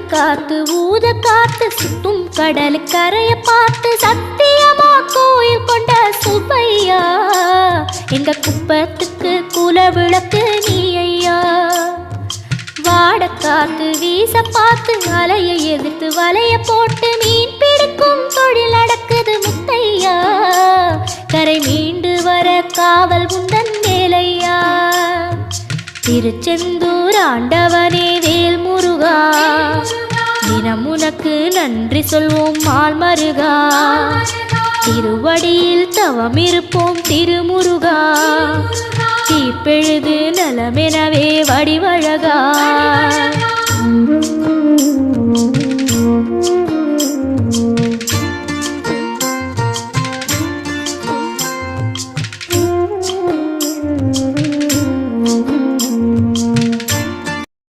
காத்து ஊத காத்து சுத்தும் கடலு கரைய பார்த்து சத்தியமா கோயில் கொண்ட சுப்பையா எங்க குப்பத்துக்கு குல விளக்கு நீ ஐயா. வாட காத்து வீச பார்த்து அலையை எதிர்த்து வலைய போட்டு மீன் பிடிக்கும் தொழில் நடக்குது முத்தையா. கரை மீண்டு வர காவல் உந்தன் வேலையா. திருச்செந்தூர் ஆண்டவனே வேல் முருகா தினம் உனக்கு நன்றி சொல்வோம் மால் மருகா. திருவடியில் தவம் இருப்போம் திருமுருகா. தீப்பெழுது நலமெனவே வடிவழகா.